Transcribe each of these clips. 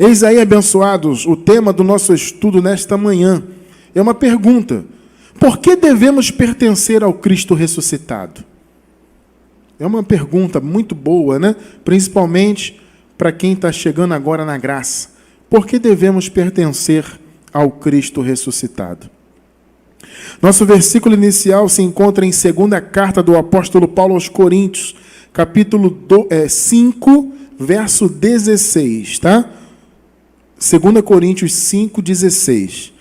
Eis aí, abençoados, o tema do nosso estudo nesta manhã. É uma pergunta. Por que devemos pertencer ao Cristo ressuscitado? É uma pergunta muito boa, né? Principalmente para quem está chegando agora na graça. Por que devemos pertencer ao Cristo ressuscitado? Nosso versículo inicial se encontra em segunda carta do apóstolo Paulo aos Coríntios, capítulo 5, verso 16, tá? 2 Coríntios 5, 16.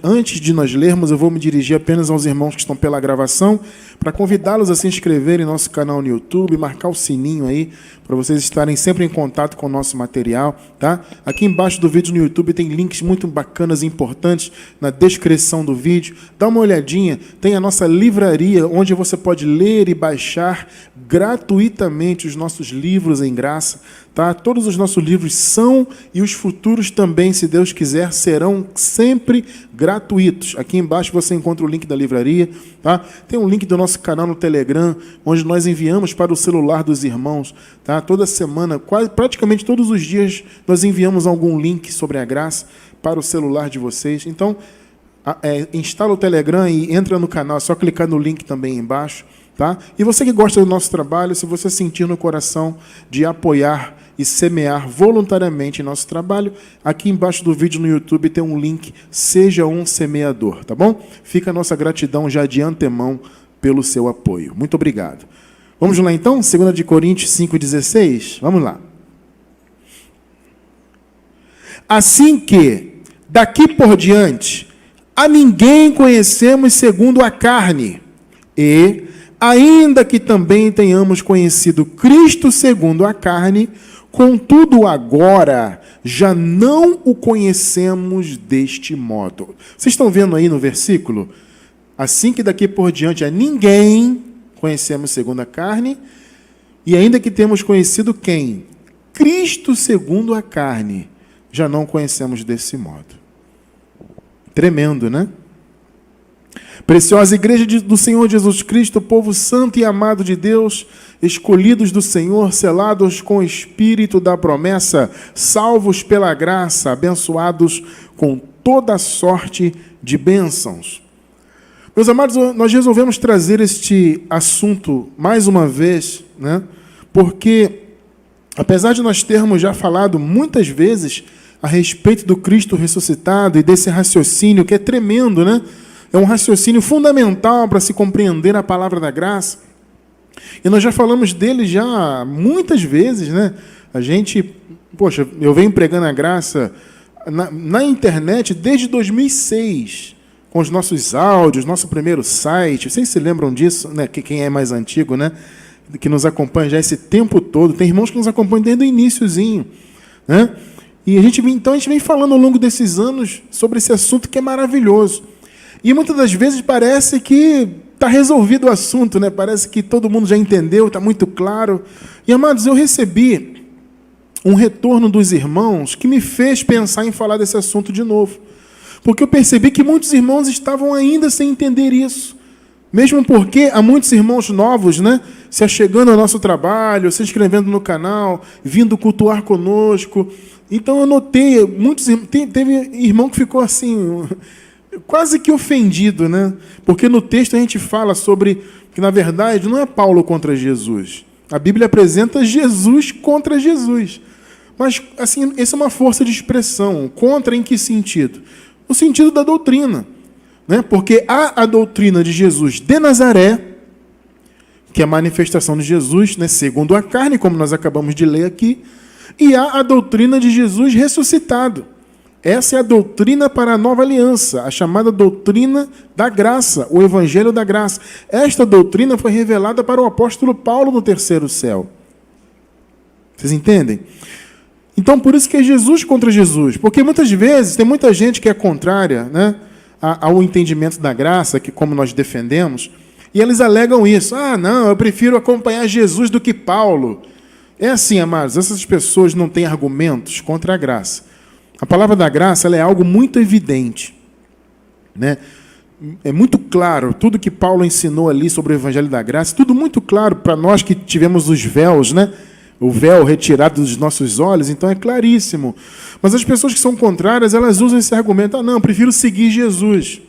Antes de nós lermos, eu vou me dirigir apenas aos irmãos que estão pela gravação, para convidá-los a se inscreverem em nosso canal no YouTube, marcar o sininho aí, para vocês estarem sempre em contato com o nosso material, tá? Aqui embaixo do vídeo no YouTube tem links muito bacanas e importantes na descrição do vídeo. Dá uma olhadinha, tem a nossa livraria, onde você pode ler e baixar gratuitamente os nossos livros em graça, tá? Todos os nossos livros são, e os futuros também, se Deus quiser, serão sempre gratuitos. Aqui embaixo você encontra o link da livraria, tá? Tem um link do nosso canal no Telegram, onde nós enviamos para o celular dos irmãos, tá? Toda semana, praticamente todos os dias, nós enviamos algum link sobre a graça para o celular de vocês. Então, instala o Telegram e entra no canal, é só clicar no link também embaixo, tá? E você que gosta do nosso trabalho, se você sentir no coração de apoiar e semear voluntariamente em nosso trabalho, aqui embaixo do vídeo no YouTube tem um link, seja um semeador, tá bom? Fica a nossa gratidão já de antemão pelo seu apoio. Muito obrigado. Vamos lá então, 2 Coríntios 5,16? Vamos lá. Assim que, daqui por diante, a ninguém conhecemos segundo a carne, e, ainda que também tenhamos conhecido Cristo segundo a carne, contudo agora já não o conhecemos deste modo. Vocês estão vendo aí no versículo? Assim que daqui por diante a ninguém conhecemos segundo a carne, e ainda que temos conhecido quem? Cristo segundo a carne, já não conhecemos desse modo. Tremendo, né? Preciosa igreja do Senhor Jesus Cristo, povo santo e amado de Deus, escolhidos do Senhor, selados com o Espírito da promessa, salvos pela graça, abençoados com toda sorte de bênçãos. Meus amados, nós resolvemos trazer este assunto mais uma vez, né? Porque, apesar de nós termos já falado muitas vezes a respeito do Cristo ressuscitado e desse raciocínio que é tremendo, né? É um raciocínio fundamental para se compreender a palavra da graça. E nós já falamos dele já muitas vezes, né? Eu venho pregando a graça na internet desde 2006, com os nossos áudios, nosso primeiro site. Vocês se lembram disso, né? Quem é mais antigo, né? Que nos acompanha já esse tempo todo. Tem irmãos que nos acompanham desde o iniciozinho, né? E a gente vem falando ao longo desses anos sobre esse assunto que é maravilhoso. E muitas das vezes parece que está resolvido o assunto, né? Parece que todo mundo já entendeu, está muito claro. E, amados, eu recebi um retorno dos irmãos que me fez pensar em falar desse assunto de novo. Porque eu percebi que muitos irmãos estavam ainda sem entender isso. Mesmo porque há muitos irmãos novos, né? Se achegando ao nosso trabalho, se inscrevendo no canal, vindo cultuar conosco. Então eu notei, teve irmão que ficou assim, quase que ofendido, né? Porque no texto a gente fala sobre que, na verdade, não é Paulo contra Jesus. A Bíblia apresenta Jesus contra Jesus. Mas, assim, essa é uma força de expressão. Contra em que sentido? No sentido da doutrina, né? Porque há a doutrina de Jesus de Nazaré, que é a manifestação de Jesus, né, segundo a carne, como nós acabamos de ler aqui, e há a doutrina de Jesus ressuscitado. Essa é a doutrina para a nova aliança, a chamada doutrina da graça, o evangelho da graça. Esta doutrina foi revelada para o apóstolo Paulo no terceiro céu. Vocês entendem? Então, por isso que é Jesus contra Jesus. Porque muitas vezes tem muita gente que é contrária, né, ao entendimento da graça, que como nós defendemos, e eles alegam isso. Ah, não, eu prefiro acompanhar Jesus do que Paulo. É assim, amados, essas pessoas não têm argumentos contra a graça. A palavra da graça, ela é algo muito evidente, né? É muito claro, tudo que Paulo ensinou ali sobre o evangelho da graça, tudo muito claro para nós que tivemos os véus, né? o véu retirado dos nossos olhos, então é claríssimo. Mas as pessoas que são contrárias, elas usam esse argumento: não, eu prefiro seguir Jesus.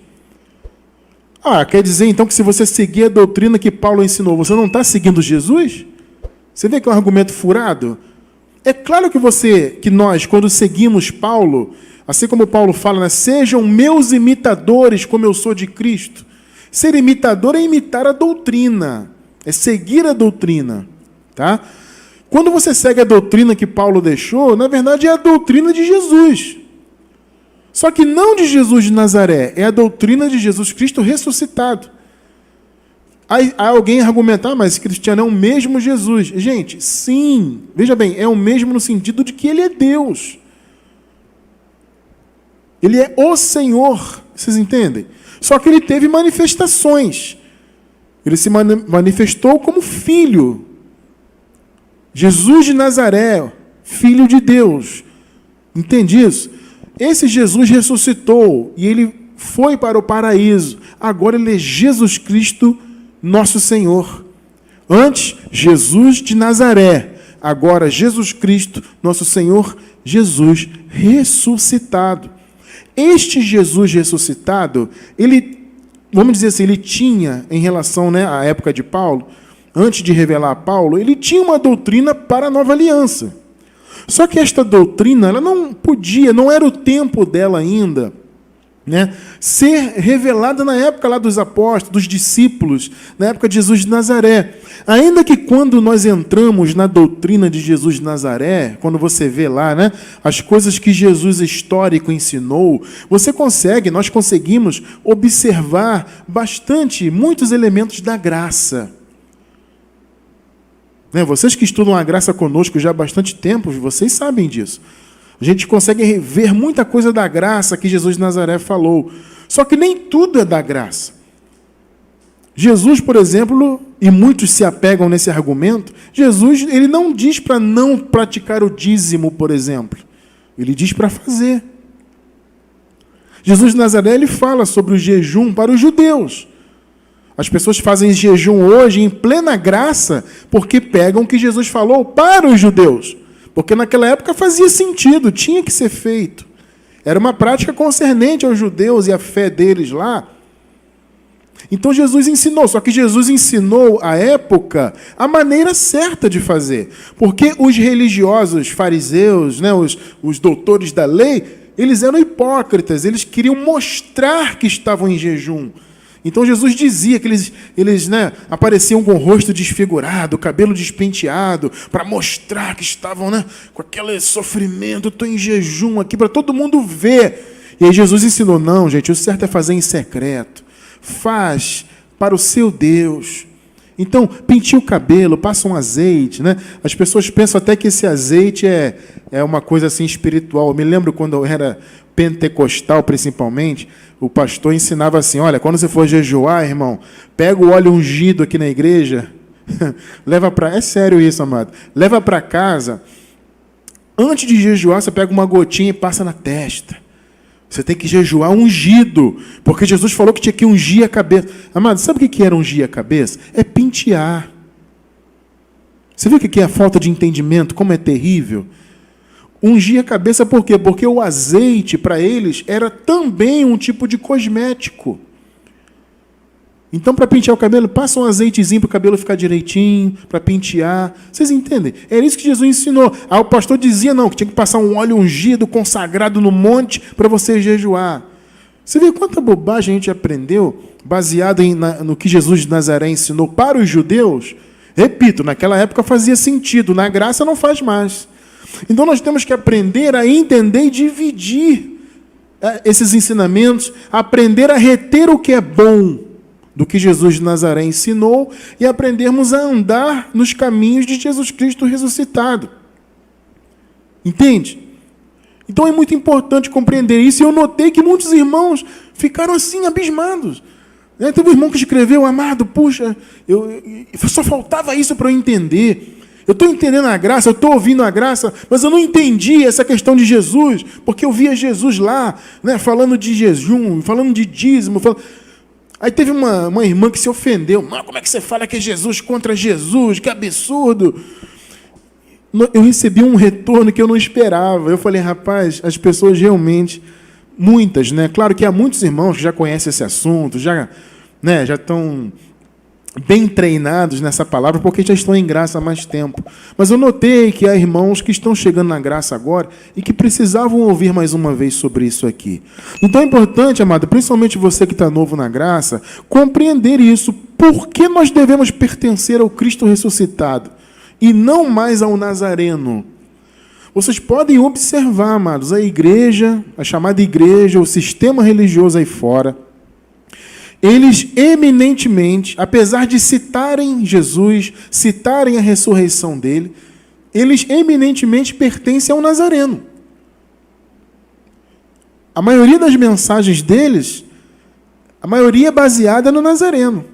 Quer dizer então que se você seguir a doutrina que Paulo ensinou, você não está seguindo Jesus? Você vê que é um argumento furado? É claro que nós, quando seguimos Paulo, assim como Paulo fala, né, sejam meus imitadores como eu sou de Cristo. Ser imitador é imitar a doutrina, é seguir a doutrina. Tá? Quando você segue a doutrina que Paulo deixou, na verdade é a doutrina de Jesus. Só que não de Jesus de Nazaré, é a doutrina de Jesus Cristo ressuscitado. Aí alguém argumentar: mas Cristiano é o mesmo Jesus. Gente, sim, veja bem, é o mesmo no sentido de que ele é Deus. Ele é o Senhor, vocês entendem? Só que ele teve manifestações. Ele se manifestou como filho. Jesus de Nazaré, filho de Deus. Entende isso? Esse Jesus ressuscitou e ele foi para o paraíso. Agora ele é Jesus Cristo, nosso Senhor. Antes, Jesus de Nazaré. Agora, Jesus Cristo, nosso Senhor, Jesus ressuscitado. Este Jesus ressuscitado, ele, vamos dizer assim, ele tinha, em relação, né, à época de Paulo, antes de revelar a Paulo, ele tinha uma doutrina para a nova aliança. Só que esta doutrina, ela não podia, não era o tempo dela ainda, né, ser revelada na época lá dos apóstolos, dos discípulos, na época de Jesus de Nazaré. Ainda que quando nós entramos na doutrina de Jesus de Nazaré, quando você vê lá, né, as coisas que Jesus histórico ensinou, nós conseguimos observar muitos elementos da graça. Vocês que estudam a graça conosco já há bastante tempo, vocês sabem disso. A gente consegue ver muita coisa da graça que Jesus de Nazaré falou. Só que nem tudo é da graça. Jesus, por exemplo, e muitos se apegam nesse argumento, Jesus, ele não diz para não praticar o dízimo, por exemplo. Ele diz para fazer. Jesus de Nazaré, ele fala sobre o jejum para os judeus. As pessoas fazem jejum hoje em plena graça porque pegam o que Jesus falou para os judeus. Porque naquela época fazia sentido, tinha que ser feito. Era uma prática concernente aos judeus e à fé deles lá. Então Jesus ensinou, só que Jesus ensinou à época a maneira certa de fazer. Porque os religiosos, fariseus, né, os doutores da lei, eles eram hipócritas, eles queriam mostrar que estavam em jejum. Então Jesus dizia que eles apareciam com o rosto desfigurado, cabelo despenteado, para mostrar que estavam, com aquele sofrimento: estou em jejum aqui, para todo mundo ver. E aí Jesus ensinou: não, gente, o certo é fazer em secreto. Faz para o seu Deus. Então, penteia o cabelo, passa um azeite. As pessoas pensam até que esse azeite é uma coisa assim espiritual. Eu me lembro quando eu era pentecostal, principalmente, o pastor ensinava assim: olha, quando você for jejuar, irmão, pega o óleo ungido aqui na igreja, leva para... É sério isso, amado. Leva para casa, antes de jejuar, você pega uma gotinha e passa na testa. Você tem que jejuar ungido, porque Jesus falou que tinha que ungir a cabeça. Amado, sabe o que era ungir a cabeça? É pentear. Você viu o que é a falta de entendimento, como é terrível? Ungir a cabeça por quê? Porque o azeite, para eles, era também um tipo de cosmético. Então, para pentear o cabelo, passa um azeitezinho para o cabelo ficar direitinho, para pentear. Vocês entendem? Era isso que Jesus ensinou. Aí o pastor dizia, não, que tinha que passar um óleo ungido, consagrado no monte, para você jejuar. Você vê quanta bobagem a gente aprendeu, baseado no que Jesus de Nazaré ensinou para os judeus? Repito, naquela época fazia sentido, na graça não faz mais. Então nós temos que aprender a entender e dividir esses ensinamentos, aprender a reter o que é bom do que Jesus de Nazaré ensinou e aprendermos a andar nos caminhos de Jesus Cristo ressuscitado. Entende? Então é muito importante compreender isso, e eu notei que muitos irmãos ficaram assim, abismados. Teve um irmão que escreveu: amado, puxa, só faltava isso para eu entender. Eu estou entendendo a graça, eu estou ouvindo a graça, mas eu não entendi essa questão de Jesus, porque eu via Jesus lá, falando de jejum, falando de dízimo. Aí teve uma irmã que se ofendeu: mas como é que você fala que é Jesus contra Jesus? Que absurdo! eu recebi um retorno que eu não esperava. Eu falei, rapaz, as pessoas realmente, muitas, né? Claro que há muitos irmãos que já conhecem esse assunto, já estão bem treinados nessa palavra, porque já estão em graça há mais tempo. Mas eu notei que há irmãos que estão chegando na graça agora e que precisavam ouvir mais uma vez sobre isso aqui. Então é importante, amado, principalmente você que está novo na graça, compreender isso. Por que nós devemos pertencer ao Cristo ressuscitado e não mais ao Nazareno? Vocês podem observar, amados, a igreja, a chamada igreja, o sistema religioso aí fora, eles eminentemente, apesar de citarem Jesus, citarem a ressurreição dele, eles eminentemente pertencem ao Nazareno. A maioria das mensagens deles, a maioria é baseada no Nazareno.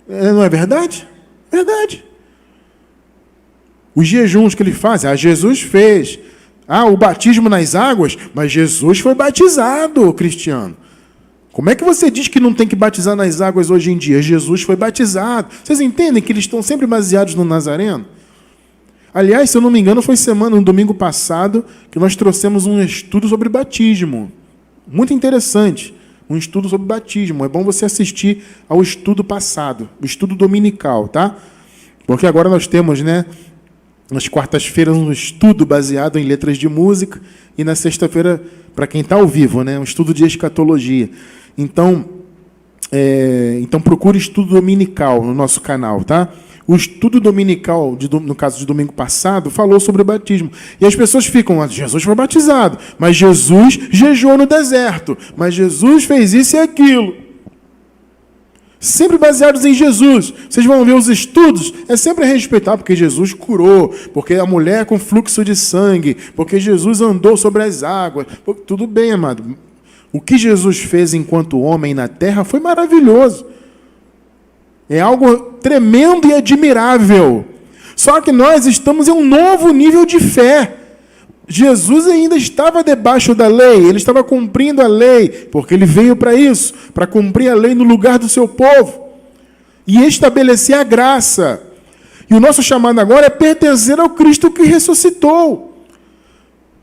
Não é verdade? Verdade. Os jejuns que ele faz, Jesus fez. O batismo nas águas, mas Jesus foi batizado, cristiano. Como é que você diz que não tem que batizar nas águas hoje em dia? Jesus foi batizado. Vocês entendem que eles estão sempre baseados no Nazareno? Aliás, se eu não me engano, foi no domingo passado, que nós trouxemos um estudo sobre batismo. Muito interessante. Um estudo sobre batismo. É bom você assistir ao estudo passado, o estudo dominical, tá? Porque agora nós temos, nas quartas-feiras, um estudo baseado em letras de música, e na sexta-feira, para quem está ao vivo, um estudo de escatologia. Então procure estudo dominical no nosso canal, tá? O estudo dominical, no caso de domingo passado, falou sobre o batismo. E as pessoas ficam, Jesus foi batizado, mas Jesus jejuou no deserto, mas Jesus fez isso e aquilo. Sempre baseados em Jesus. Vocês vão ver os estudos, é sempre a respeitar, porque Jesus curou, porque a mulher com fluxo de sangue, porque Jesus andou sobre as águas. Tudo bem, amado. O que Jesus fez enquanto homem na terra foi maravilhoso. É algo tremendo e admirável. Só que nós estamos em um novo nível de fé. Jesus ainda estava debaixo da lei, ele estava cumprindo a lei, porque ele veio para isso, para cumprir a lei no lugar do seu povo e estabelecer a graça. E o nosso chamado agora é pertencer ao Cristo que ressuscitou.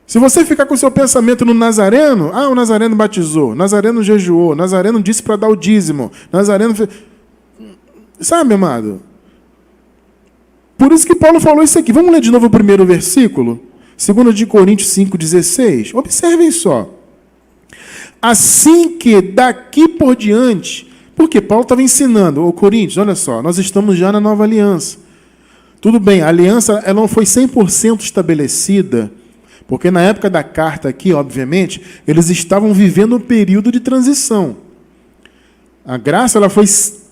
Se você ficar com o seu pensamento no Nazareno, o Nazareno batizou, Nazareno jejuou, Nazareno disse para dar o dízimo, Nazareno fez... Sabe, amado? Por isso que Paulo falou isso aqui. Vamos ler de novo o primeiro versículo? 2 Coríntios 5,16. Observem só. Assim que daqui por diante... Porque Paulo estava ensinando. Coríntios, olha só, nós estamos já na nova aliança. Tudo bem, a aliança ela não foi 100% estabelecida, porque na época da carta aqui, obviamente, eles estavam vivendo um período de transição. A graça ela foi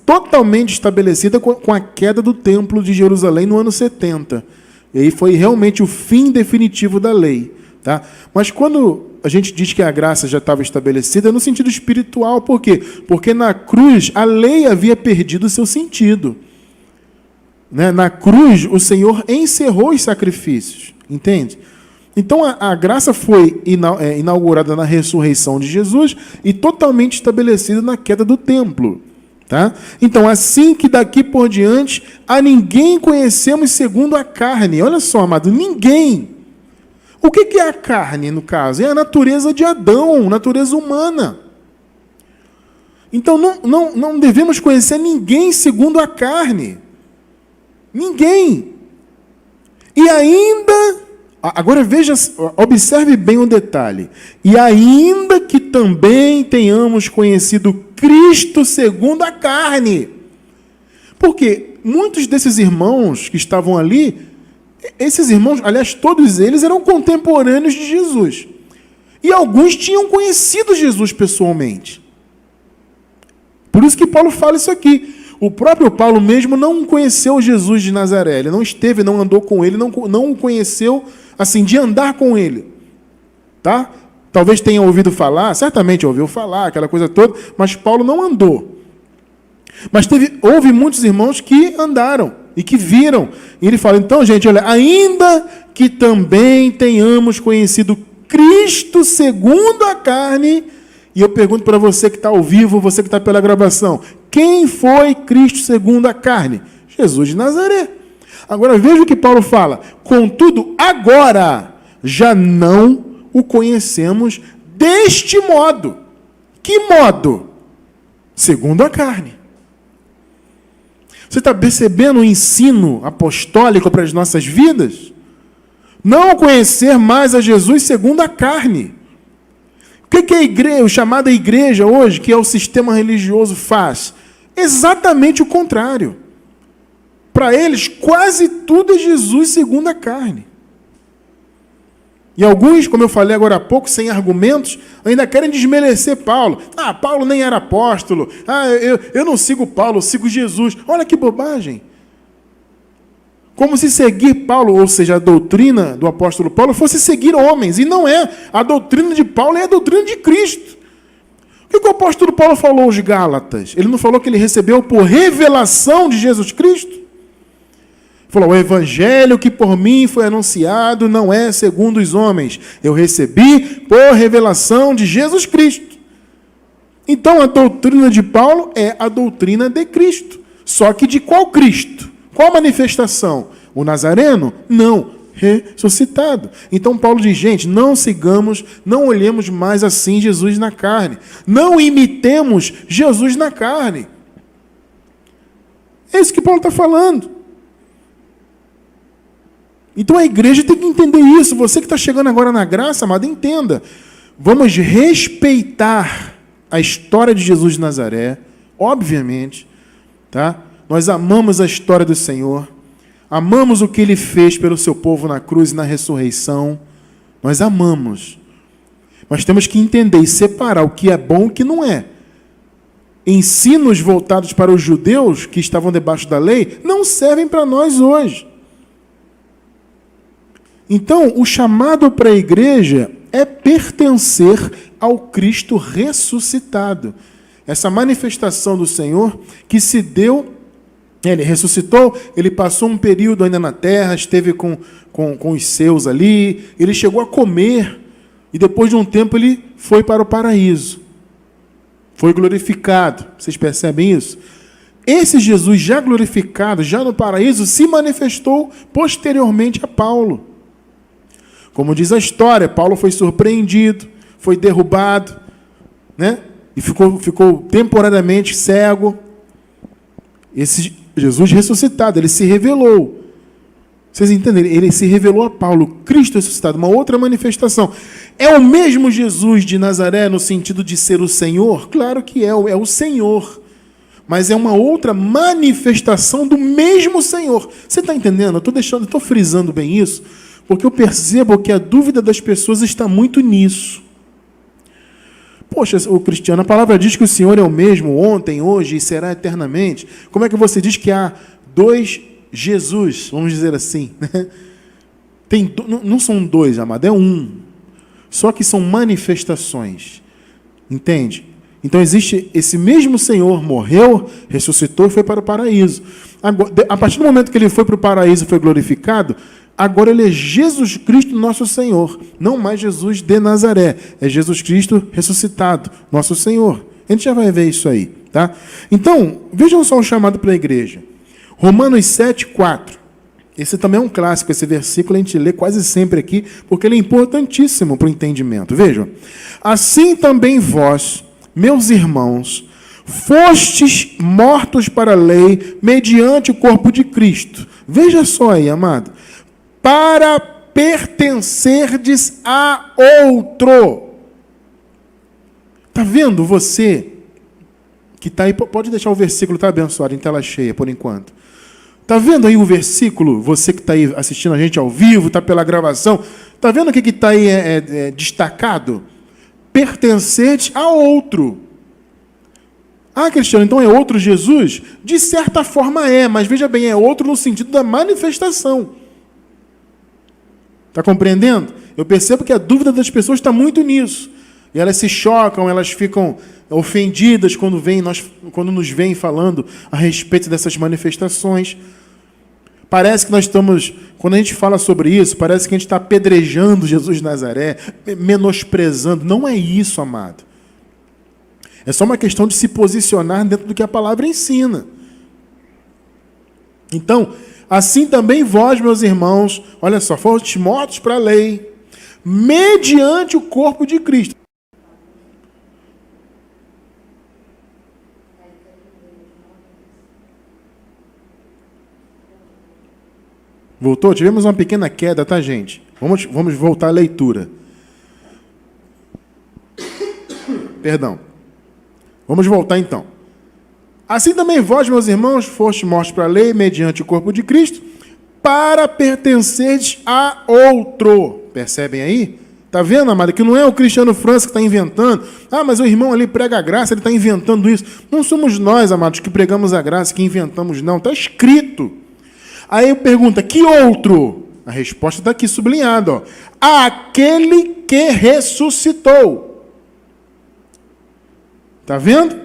totalmente estabelecida com a queda do templo de Jerusalém no ano 70. E aí foi realmente o fim definitivo da lei. Tá? Mas quando a gente diz que a graça já estava estabelecida, é no sentido espiritual. Por quê? Porque na cruz a lei havia perdido o seu sentido. Na cruz o Senhor encerrou os sacrifícios. Entende? Então a graça foi inaugurada na ressurreição de Jesus e totalmente estabelecida na queda do templo. Tá? Então, assim que daqui por diante, a ninguém conhecemos segundo a carne. Olha só, amado, ninguém. O que é a carne, no caso? É a natureza de Adão, natureza humana. Então, não devemos conhecer ninguém segundo a carne. Ninguém. E ainda... Agora veja, observe bem um detalhe. E ainda que também tenhamos conhecido Cristo segundo a carne. Porque muitos desses irmãos que estavam ali, esses irmãos, aliás, todos eles eram contemporâneos de Jesus. E alguns tinham conhecido Jesus pessoalmente. Por isso que Paulo fala isso aqui. O próprio Paulo mesmo não conheceu Jesus de Nazaré. Ele não esteve, não andou com ele, não o conheceu assim, de andar com ele. Tá? Talvez tenha ouvido falar, certamente ouviu falar, aquela coisa toda, mas Paulo não andou. Mas houve muitos irmãos que andaram e que viram. E ele fala, então, gente, olha, ainda que também tenhamos conhecido Cristo segundo a carne, e eu pergunto para você que está ao vivo, você que está pela gravação, quem foi Cristo segundo a carne? Jesus de Nazaré. Agora veja o que Paulo fala. Contudo, agora já não o conhecemos deste modo. Que modo? Segundo a carne. Você está percebendo o ensino apostólico para as nossas vidas? Não conhecer mais a Jesus segundo a carne. O que a igreja, o chamada igreja hoje, que é o sistema religioso, faz? Exatamente o contrário. Para eles, quase tudo é Jesus segundo a carne. E alguns, como eu falei agora há pouco, sem argumentos, ainda querem desmerecer Paulo. Paulo nem era apóstolo. Eu não sigo Paulo, eu sigo Jesus. Olha que bobagem. Como se seguir Paulo, ou seja, a doutrina do apóstolo Paulo, fosse seguir homens. E não é. A doutrina de Paulo é a doutrina de Cristo. O que o apóstolo Paulo falou aos Gálatas? Ele não falou que ele recebeu por revelação de Jesus Cristo? Falou, o evangelho que por mim foi anunciado não é segundo os homens. Eu recebi por revelação de Jesus Cristo. Então a doutrina de Paulo é a doutrina de Cristo. Só que de qual Cristo? Qual manifestação? O Nazareno? Não, ressuscitado. Então Paulo diz, gente, não sigamos, não olhemos mais assim Jesus na carne. Não imitemos Jesus na carne. É isso que Paulo está falando. Então a igreja tem que entender isso. Você que está chegando agora na graça, amado, entenda. Vamos respeitar a história de Jesus de Nazaré, obviamente, tá? Nós amamos a história do Senhor, amamos o que Ele fez pelo seu povo na cruz e na ressurreição. Nós amamos. Mas temos que entender e separar o que é bom e o que não é. Ensinos voltados para os judeus que estavam debaixo da lei não servem para nós hoje. Então, o chamado para a igreja é pertencer ao Cristo ressuscitado. Essa manifestação do Senhor que se deu, ele ressuscitou, ele passou um período ainda na terra, esteve com os seus ali, ele chegou a comer, e depois de um tempo ele foi para o paraíso. Foi glorificado. Vocês percebem isso? Esse Jesus já glorificado, já no paraíso, se manifestou posteriormente a Paulo. Como diz a história, Paulo foi surpreendido, foi derrubado, né? E ficou temporariamente cego. Esse Jesus ressuscitado, ele se revelou. Vocês entendem? Ele se revelou a Paulo, Cristo ressuscitado, uma outra manifestação. É o mesmo Jesus de Nazaré no sentido de ser o Senhor? Claro que é o Senhor. Mas é uma outra manifestação do mesmo Senhor. Você está entendendo? Eu estou frisando bem isso, porque eu percebo que a dúvida das pessoas está muito nisso. Poxa, o cristiano, a palavra diz que o Senhor é o mesmo ontem, hoje e será eternamente. Como é que você diz que há dois Jesus, vamos dizer assim? Não são dois, amado, é um. Só que são manifestações. Entende? Então existe esse mesmo Senhor, morreu, ressuscitou e foi para o paraíso. Agora, a partir do momento que ele foi para o paraíso e foi glorificado, agora ele é Jesus Cristo, nosso Senhor. Não mais Jesus de Nazaré. É Jesus Cristo ressuscitado, nosso Senhor. A gente já vai ver isso aí, tá? Então, vejam só o chamado para a igreja. Romanos 7, 4. Esse também é um clássico, esse versículo a gente lê quase sempre aqui, porque ele é importantíssimo para o entendimento. Vejam. Assim também vós, meus irmãos, fostes mortos para a lei mediante o corpo de Cristo. Veja só aí, amado. Para pertencerdes a outro. Está vendo você que está aí? Pode deixar o versículo, está abençoado, em tela cheia, por enquanto. Está vendo aí o versículo? Você que está aí assistindo a gente ao vivo, está pela gravação. Está vendo o que está aí destacado? Pertencerdes a outro. Ah, Cristiano, então é outro Jesus? De certa forma é, mas veja bem, é outro no sentido da manifestação. Está compreendendo? Eu percebo que a dúvida das pessoas está muito nisso. E elas se chocam, elas ficam ofendidas quando nos veem falando a respeito dessas manifestações. Parece que nós estamos, quando a gente fala sobre isso, parece que a gente está apedrejando Jesus de Nazaré, menosprezando. Não é isso, amado. É só uma questão de se posicionar dentro do que a palavra ensina. Então, assim também vós, meus irmãos, olha só, fostes mortos para a lei, mediante o corpo de Cristo. Voltou? Tivemos uma pequena queda, tá, gente? Vamos voltar à leitura. Perdão. Vamos voltar então. Assim também vós, meus irmãos, fostes mortos para a lei, mediante o corpo de Cristo, para pertenceres a outro. Percebem aí? Está vendo, amado? Que não é o Cristiano França que está inventando. Ah, mas o irmão ali prega a graça, ele está inventando isso. Não somos nós, amados, que pregamos a graça, que inventamos, não. Está escrito. Aí eu pergunto, que outro? A resposta está aqui sublinhada. Ó. Aquele que ressuscitou. Está vendo?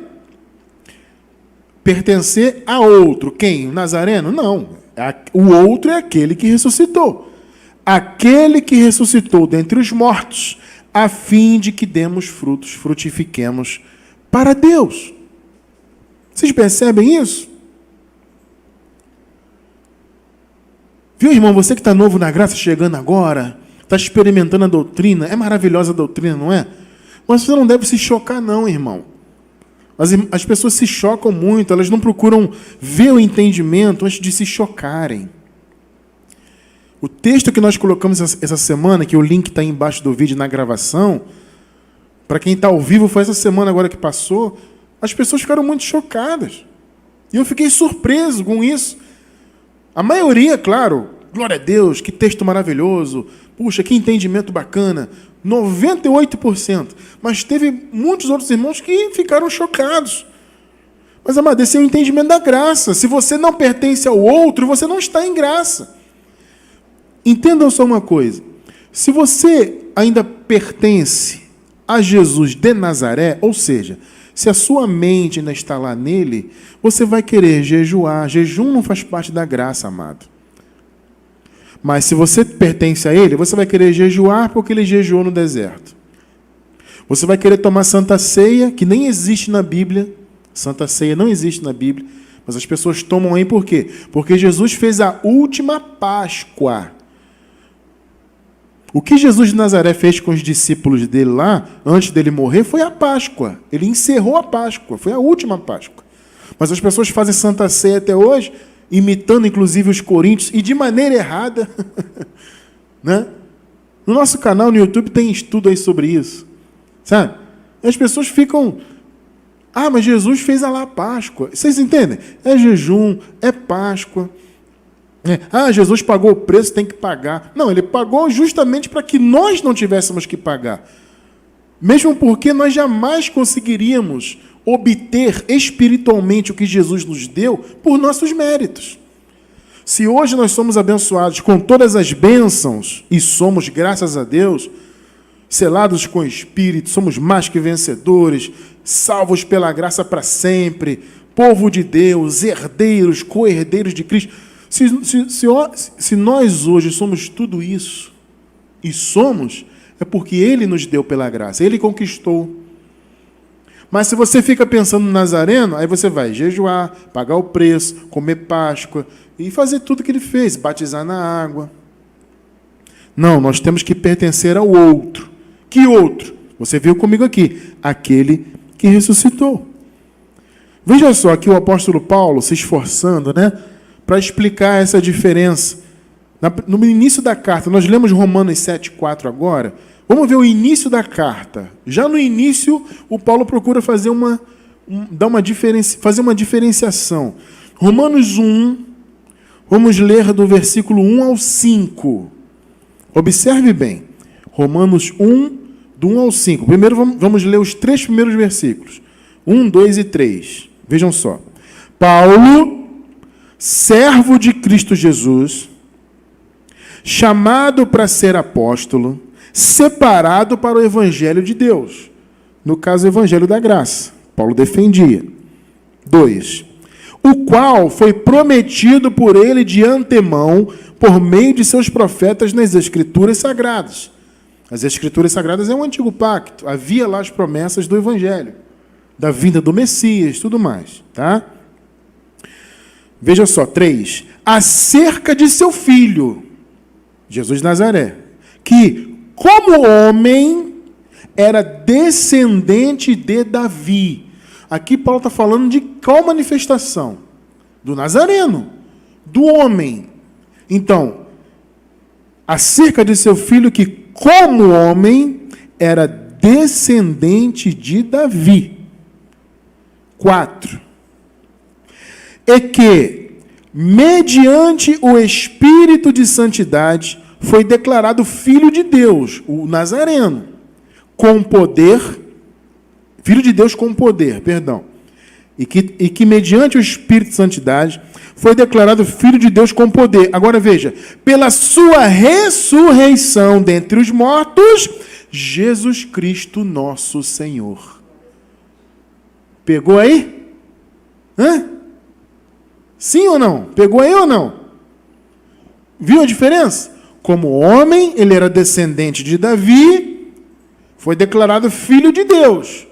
Pertencer a outro. Quem? O Nazareno? Não. O outro é aquele que ressuscitou. Aquele que ressuscitou dentre os mortos, a fim de que demos frutos, frutifiquemos para Deus. Vocês percebem isso? Viu, irmão? Você que está novo na graça, chegando agora, está experimentando a doutrina, é maravilhosa a doutrina, não é? Mas você não deve se chocar, não, irmão. As pessoas se chocam muito, elas não procuram ver o entendimento antes de se chocarem. O texto que nós colocamos essa semana, que o link está embaixo do vídeo na gravação, para quem está ao vivo, foi essa semana agora que passou, as pessoas ficaram muito chocadas. E eu fiquei surpreso com isso. A maioria, claro, glória a Deus, que texto maravilhoso, puxa, que entendimento bacana, 98%. Mas teve muitos outros irmãos que ficaram chocados. Mas, amado, esse é o entendimento da graça. Se você não pertence ao outro, você não está em graça. Entendam só uma coisa. Se você ainda pertence a Jesus de Nazaré, ou seja, se a sua mente ainda está lá nele, você vai querer jejuar. Jejum não faz parte da graça, amado. Mas se você pertence a ele, você vai querer jejuar porque ele jejuou no deserto. Você vai querer tomar Santa Ceia, que nem existe na Bíblia. Santa Ceia não existe na Bíblia, mas as pessoas tomam aí por quê? Porque Jesus fez a última Páscoa. O que Jesus de Nazaré fez com os discípulos dele lá, antes dele morrer, foi a Páscoa. Ele encerrou a Páscoa, foi a última Páscoa. Mas as pessoas fazem Santa Ceia até hoje, imitando inclusive os coríntios, e de maneira errada. Né? No nosso canal no YouTube tem estudo aí sobre isso. Sabe? E as pessoas ficam... Ah, mas Jesus fez a lá Páscoa. Vocês entendem? É jejum, é Páscoa. Ah, Jesus pagou o preço, tem que pagar. Não, ele pagou justamente para que nós não tivéssemos que pagar. Mesmo porque nós jamais conseguiríamos obter espiritualmente o que Jesus nos deu por nossos méritos. Se hoje nós somos abençoados com todas as bênçãos, e somos, graças a Deus, selados com o Espírito, somos mais que vencedores, salvos pela graça para sempre, povo de Deus, herdeiros, co-herdeiros de Cristo. Se nós hoje somos tudo isso, e somos, é porque Ele nos deu pela graça, Ele conquistou. Mas se você fica pensando no Nazareno, aí você vai jejuar, pagar o preço, comer Páscoa, e fazer tudo que Ele fez, batizar na água. Não, nós temos que pertencer ao outro. Que outro? Você viu comigo aqui, aquele que ressuscitou. Veja só aqui o apóstolo Paulo se esforçando, né, para explicar essa diferença. No início da carta, nós lemos Romanos 7,4 agora. Vamos ver o início da carta. Já no início, o Paulo procura fazer fazer uma diferenciação. Romanos 1, vamos ler do versículo 1 ao 5. Observe bem. Romanos 1, do 1 ao 5. Primeiro vamos ler os 3 primeiros versículos. 1, 2 e 3. Vejam só. Paulo, servo de Cristo Jesus, chamado para ser apóstolo, separado para o evangelho de Deus. No caso, o evangelho da graça. Paulo defendia. 2. O qual foi prometido por ele de antemão, por meio de seus profetas nas Escrituras Sagradas. As Escrituras Sagradas é um antigo pacto. Havia lá as promessas do evangelho, da vinda do Messias, tudo mais. Tá? Veja só, 3. Acerca de seu filho, Jesus de Nazaré, que, como homem, era descendente de Davi. Aqui Paulo está falando de qual manifestação? Do Nazareno, do homem. Então, acerca de seu filho que, como homem, era descendente de Davi. 4. E que, mediante o Espírito de Santidade, foi declarado Filho de Deus, o Nazareno, com poder, Filho de Deus com poder, perdão. E que mediante o Espírito de Santidade, foi declarado Filho de Deus com poder. Agora veja, pela sua ressurreição dentre os mortos, Jesus Cristo nosso Senhor. Pegou aí? Hã? Sim ou não? Pegou aí ou não? Viu a diferença? Como homem, ele era descendente de Davi, foi declarado Filho de Deus.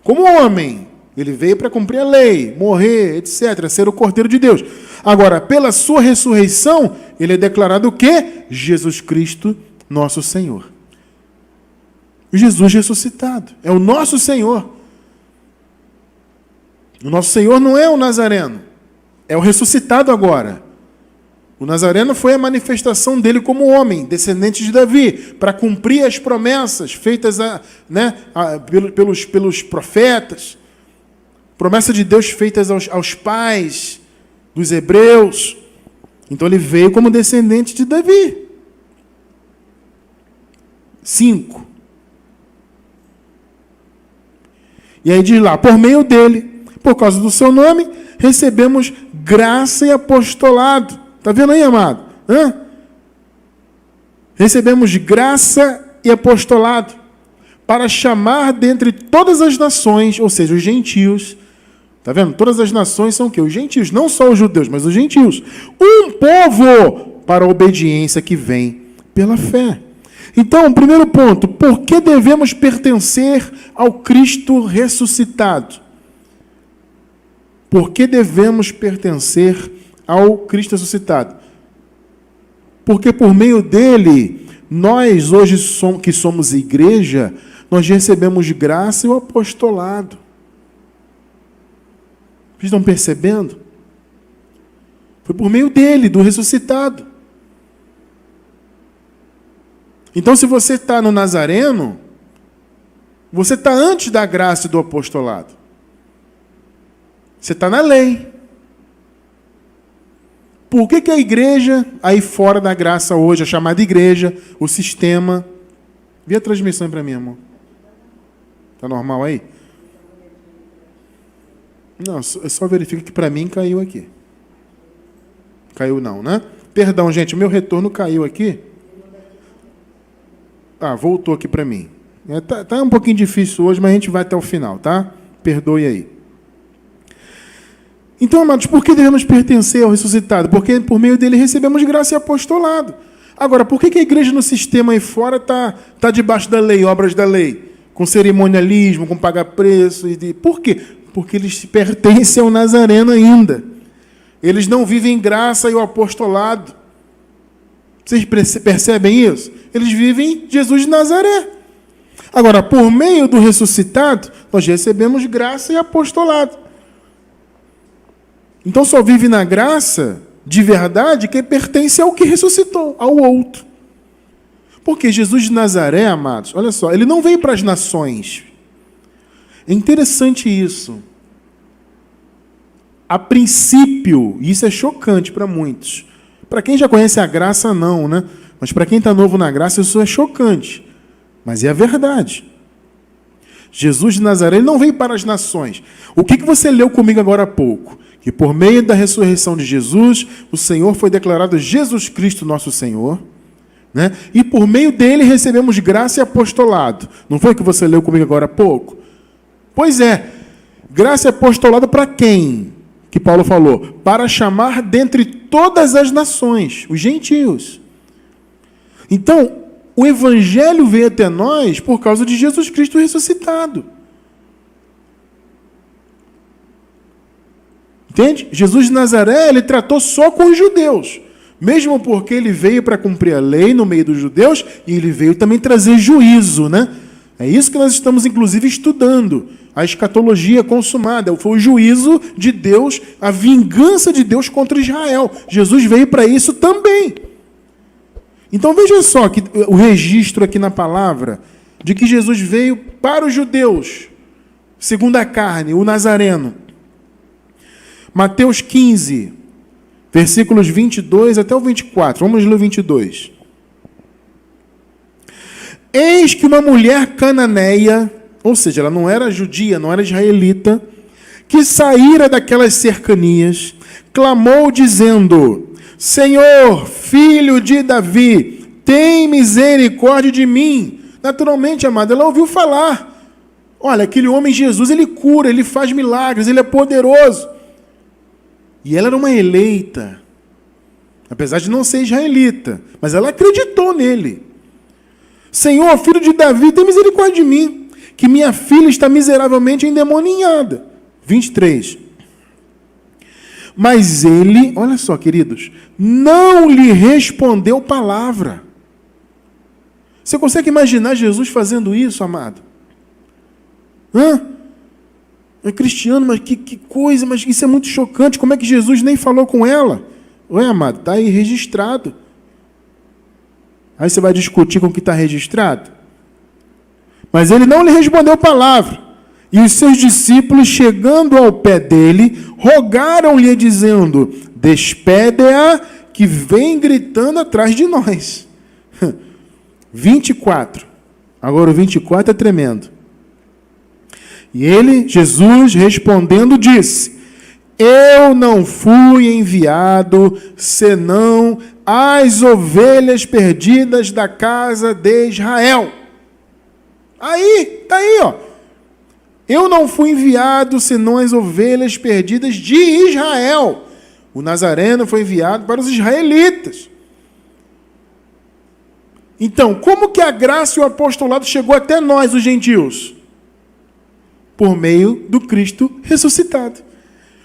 Como homem, ele veio para cumprir a lei, morrer, etc., ser o Cordeiro de Deus. Agora, pela sua ressurreição, ele é declarado o quê? Jesus Cristo, nosso Senhor. Jesus ressuscitado. É o nosso Senhor. O nosso Senhor não é o Nazareno. É o ressuscitado agora. O Nazareno foi a manifestação dele como homem, descendente de Davi, para cumprir as promessas feitas pelos profetas. Promessa de Deus feitas aos pais dos hebreus. Então ele veio como descendente de Davi. 5. E aí diz lá, por meio dele, por causa do seu nome, recebemos graça e apostolado. Está vendo aí, amado? Recebemos graça e apostolado para chamar dentre todas as nações, ou seja, os gentios. Está vendo? Todas as nações são o quê? Os gentios, não só os judeus, mas os gentios. Um povo para a obediência que vem pela fé. Então, primeiro ponto, por que devemos pertencer ao Cristo ressuscitado? Por que devemos pertencer ao Cristo ressuscitado? Porque por meio dele, nós hoje que somos igreja, nós recebemos graça e o apostolado. Vocês estão percebendo? Foi por meio dele, do ressuscitado. Então, se você está no Nazareno, você está antes da graça e do apostolado. Você está na lei. Por que a igreja, aí fora da graça hoje, a chamada igreja, o sistema... Vê a transmissão para mim, amor. Está normal aí? Não, só verifica que para mim caiu aqui. Caiu não, né? Perdão, gente, o meu retorno caiu aqui. Ah, voltou aqui para mim. Tá um pouquinho difícil hoje, mas a gente vai até o final, tá? Perdoe aí. Então, amados, por que devemos pertencer ao ressuscitado? Porque por meio dele recebemos graça e apostolado. Agora, por que a igreja no sistema aí fora tá debaixo da lei, obras da lei? Com cerimonialismo, com pagar preço. Por quê? Porque eles pertencem ao Nazareno ainda. Eles não vivem graça e o apostolado. Vocês percebem isso? Eles vivem Jesus de Nazaré. Agora, por meio do ressuscitado, nós recebemos graça e apostolado. Então, só vive na graça de verdade quem pertence ao que ressuscitou, ao outro. Porque Jesus de Nazaré, amados, olha só, ele não veio para as nações. É interessante isso. A princípio, e isso é chocante para muitos. Para quem já conhece a graça, não, né? Mas para quem está novo na graça, isso é chocante. Mas é a verdade. Jesus de Nazaré ele não veio para as nações. O que você leu comigo agora há pouco? Que por meio da ressurreição de Jesus, o Senhor foi declarado Jesus Cristo, nosso Senhor. Né? E por meio dele recebemos graça e apostolado. Não foi o que você leu comigo agora há pouco? Pois é. Graça e apostolado para quem? Que Paulo falou. Para chamar dentre todas as nações, os gentios. Então, o Evangelho veio até nós por causa de Jesus Cristo ressuscitado. Entende? Jesus de Nazaré, ele tratou só com os judeus. Mesmo porque ele veio para cumprir a lei no meio dos judeus, e ele veio também trazer juízo, né? É isso que nós estamos, inclusive, estudando. A escatologia consumada. Foi o juízo de Deus, a vingança de Deus contra Israel. Jesus veio para isso também. Então veja só que o registro aqui na palavra de que Jesus veio para os judeus, segundo a carne, o Nazareno. Mateus 15, versículos 22 até o 24. Vamos ler o 22. Eis que uma mulher cananeia, ou seja, ela não era judia, não era israelita, que saíra daquelas cercanias, clamou dizendo: Senhor, filho de Davi, tem misericórdia de mim. Naturalmente, amado, ela ouviu falar. Olha, aquele homem Jesus, ele cura, ele faz milagres, ele é poderoso. E ela era uma eleita, apesar de não ser israelita, mas ela acreditou nele. Senhor, filho de Davi, tem misericórdia de mim, que minha filha está miseravelmente endemoninhada. 23. Mas ele, olha só, queridos, não lhe respondeu palavra. Você consegue imaginar Jesus fazendo isso, amado? É cristiano, mas que coisa, mas isso é muito chocante. Como é que Jesus nem falou com ela? Oi, amado, está aí registrado. Aí você vai discutir com o que está registrado? Mas ele não lhe respondeu palavra. E os seus discípulos, chegando ao pé dele, rogaram-lhe, dizendo: despede-a, que vem gritando atrás de nós. 24. Agora o 24 é tremendo. E ele, Jesus, respondendo, disse: eu não fui enviado, senão as ovelhas perdidas da casa de Israel. Aí, está aí, ó. Eu não fui enviado, senão as ovelhas perdidas de Israel. O Nazareno foi enviado para os israelitas. Então, como que a graça e o apostolado chegou até nós, os gentios? Por meio do Cristo ressuscitado.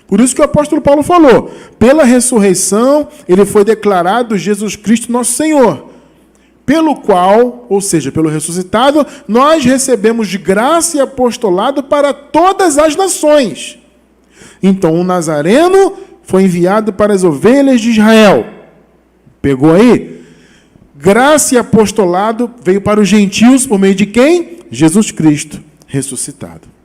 Por isso que o apóstolo Paulo falou: pela ressurreição, ele foi declarado Jesus Cristo nosso Senhor, pelo qual, ou seja, pelo ressuscitado, nós recebemos de graça e apostolado para todas as nações. Então, o Nazareno foi enviado para as ovelhas de Israel. Pegou aí? Graça e apostolado veio para os gentios por meio de quem? Jesus Cristo ressuscitado.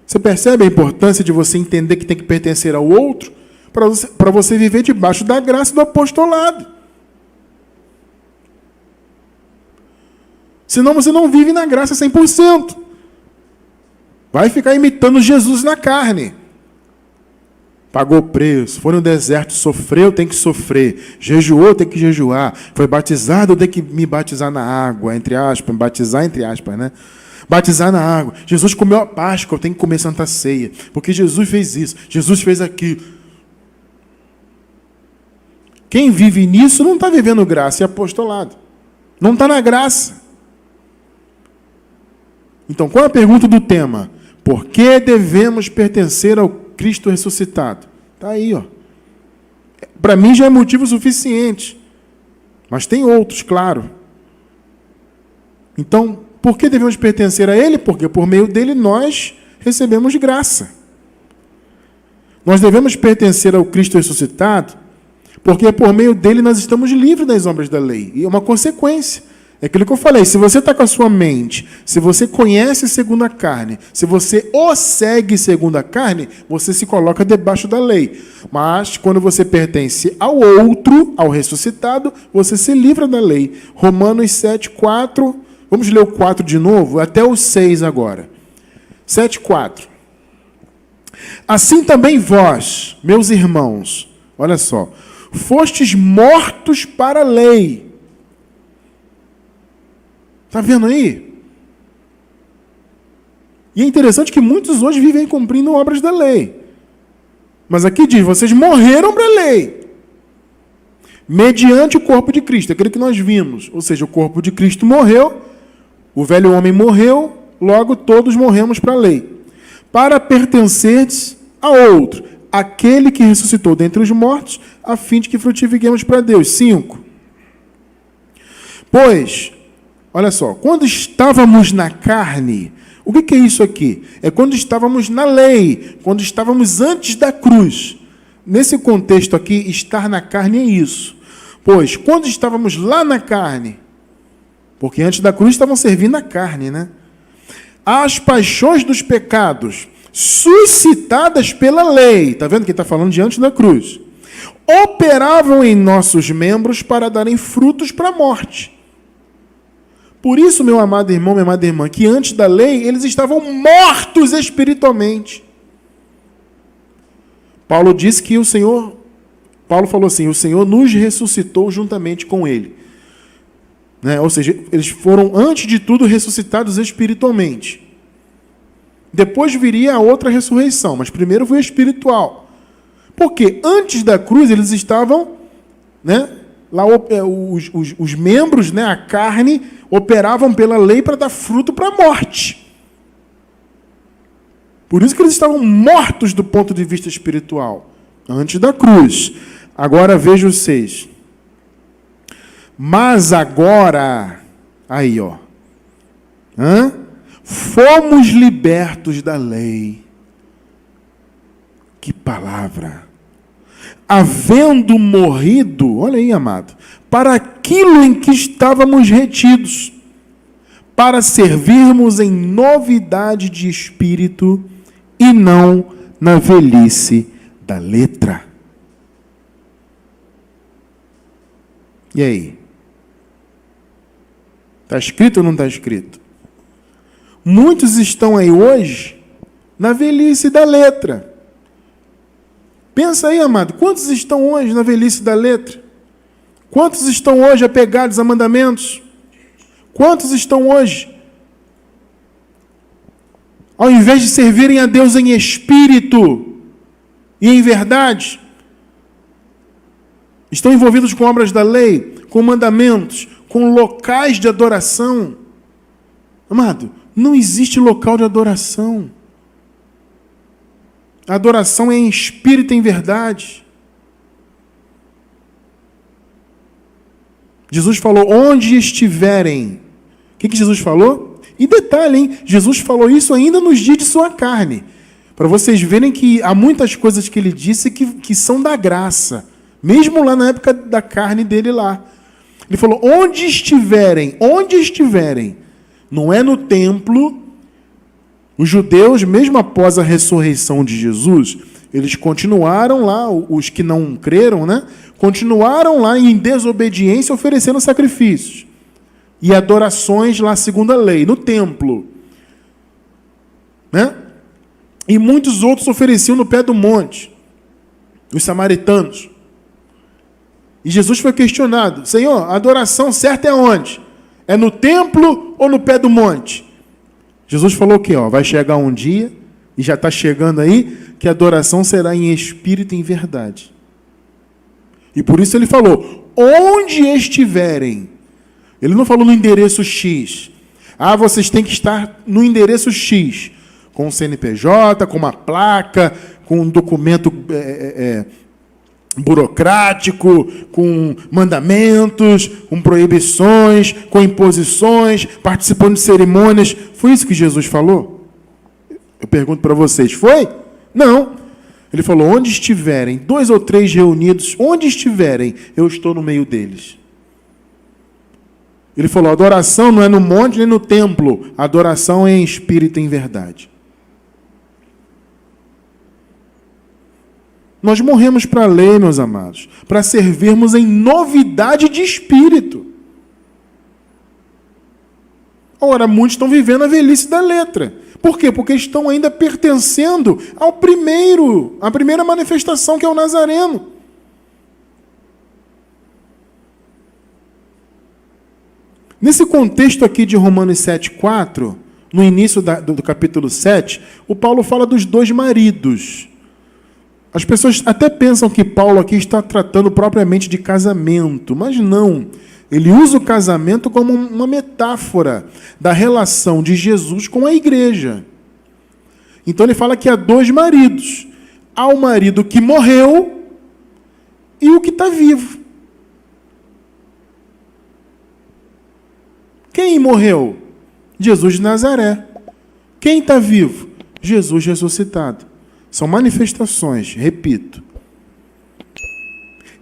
Você percebe a importância de você entender que tem que pertencer ao outro para você viver debaixo da graça do apostolado? Senão você não vive na graça 100%. Vai ficar imitando Jesus na carne. Pagou preço, foi no deserto, sofreu, tem que sofrer. Jejuou, tem que jejuar. Foi batizado, tem que me batizar na água, entre aspas, batizar entre aspas, né? Batizar na água. Jesus comeu a Páscoa, eu tenho que comer Santa Ceia. Porque Jesus fez isso, Jesus fez aquilo. Quem vive nisso não está vivendo graça e apostolado. Não está na graça. Então, qual é a pergunta do tema? Por que devemos pertencer ao Cristo ressuscitado? Está aí, ó. Para mim já é motivo suficiente. Mas tem outros, claro. Então, por que devemos pertencer a Ele? Porque por meio dele nós recebemos graça. Nós devemos pertencer ao Cristo ressuscitado, porque por meio dele nós estamos livres das obras da lei. E é uma consequência. É aquilo que eu falei, se você está com a sua mente, se você conhece segundo a carne, se você o segue segundo a carne, você se coloca debaixo da lei. Mas quando você pertence ao outro, ao ressuscitado, você se livra da lei. Romanos 7, 4... Vamos ler o 4 de novo, até o 6 agora. 7, 4. Assim também vós, meus irmãos, olha só, fostes mortos para a lei. Está vendo aí? E é interessante que muitos hoje vivem cumprindo obras da lei. Mas aqui diz, vocês morreram para a lei. Mediante o corpo de Cristo, aquele que nós vimos. Ou seja, o corpo de Cristo morreu, o velho homem morreu, logo todos morremos para a lei. Para pertencerdes A outro, aquele que ressuscitou dentre os mortos, a fim de que frutifiquemos para Deus. 5. Pois, olha só, quando estávamos na carne, o que é isso aqui? É quando estávamos na lei, quando estávamos antes da cruz. Nesse contexto aqui, estar na carne é isso. Pois, quando estávamos lá na carne, porque antes da cruz estavam servindo a carne, né? As paixões dos pecados, suscitadas pela lei, está vendo que está falando de antes da cruz, operavam em nossos membros para darem frutos para a morte. Por isso, meu amado irmão, minha amada irmã, que antes da lei eles estavam mortos espiritualmente. Paulo disse que Paulo falou assim, o Senhor nos ressuscitou juntamente com ele. Né? Ou seja, eles foram, antes de tudo, ressuscitados espiritualmente. Depois viria a outra ressurreição, mas primeiro foi espiritual. Porque antes da cruz eles estavam, né, lá os membros, né, a carne, operavam pela lei para dar fruto para a morte. Por isso que eles estavam mortos do ponto de vista espiritual, antes da cruz. Agora veja os 6. Mas agora, aí ó, fomos libertos da lei. Que palavra! Havendo morrido, olha aí, amado, para aquilo em que estávamos retidos, para servirmos em novidade de espírito e não na velhice da letra. E aí? Está escrito ou não está escrito? Muitos estão aí hoje na velhice da letra. Pensa aí, amado, quantos estão hoje na velhice da letra? Quantos estão hoje apegados a mandamentos? Quantos estão hoje, ao invés de servirem a Deus em espírito e em verdade, estão envolvidos com obras da lei, com mandamentos, com locais de adoração? Amado, não existe local de adoração. A adoração é em espírito e em verdade. Jesus falou, onde estiverem. O que Jesus falou? E detalhe, hein? Jesus falou isso ainda nos dias de sua carne. Para vocês verem que há muitas coisas que ele disse que são da graça. Mesmo lá na época da carne dele lá. Ele falou, onde estiverem. Não é no templo. Os judeus, mesmo após a ressurreição de Jesus, eles continuaram lá, os que não creram, né? Continuaram lá em desobediência, oferecendo sacrifícios e adorações lá segundo a lei, no templo. Né? E muitos outros ofereciam no pé do monte, os samaritanos. E Jesus foi questionado, Senhor, a adoração certa é onde? É no templo ou no pé do monte? Jesus falou que vai chegar um dia, e já está chegando aí, que a adoração será em espírito e em verdade. E por isso ele falou, onde estiverem. Ele não falou no endereço X. Vocês têm que estar no endereço X, com o CNPJ, com uma placa, com um documento burocrático, com mandamentos, com proibições, com imposições, participando de cerimônias. Foi isso que Jesus falou? Eu pergunto para vocês, foi? Não. Ele falou, onde estiverem, 2 ou 3 reunidos, onde estiverem, eu estou no meio deles. Ele falou, adoração não é no monte nem no templo, adoração é em espírito e em verdade. Nós morremos para a lei, meus amados, para servirmos em novidade de espírito. Ora, muitos estão vivendo a velhice da letra. Por quê? Porque estão ainda pertencendo à primeira manifestação, que é o Nazareno. Nesse contexto aqui de Romanos 7,4, no início do capítulo 7, o Paulo fala dos 2 maridos. As pessoas até pensam que Paulo aqui está tratando propriamente de casamento, mas não. Ele usa o casamento como uma metáfora da relação de Jesus com a igreja. Então ele fala que há 2 maridos. ao marido que morreu e o que está vivo. Quem morreu? Jesus de Nazaré. Quem está vivo? Jesus ressuscitado. São manifestações, repito.